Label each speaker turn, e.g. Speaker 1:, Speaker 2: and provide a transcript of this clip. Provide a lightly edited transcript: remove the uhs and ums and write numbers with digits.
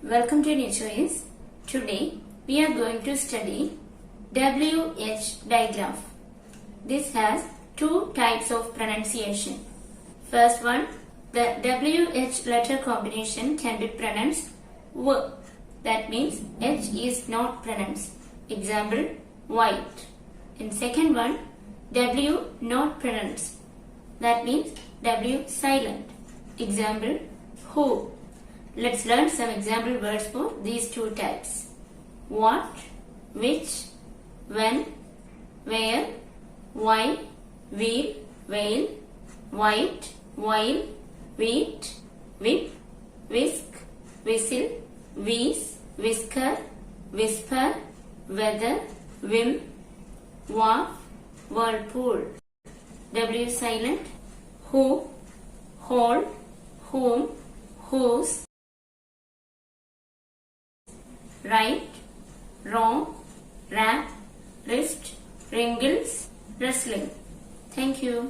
Speaker 1: Welcome to NewChoice. Today we are going to study whdigraph. This has two types of pronunciation. First one, the wh letter combination can be pronounced w. That means h is not pronounced. Example, white. And second one, w not pronounced. That means w silent. Example, who. Let's learn some example words for these two types. What, which, when, where, why, wheel, whale, white, while, wheat, whip, whisk, whistle, wheeze, whisker, whisper, weather, whim, wharf, whirlpool. W silent, who, hold, whom, whose, right, wrong, wrap, wrist, wrinkles, wrestling. Thank you.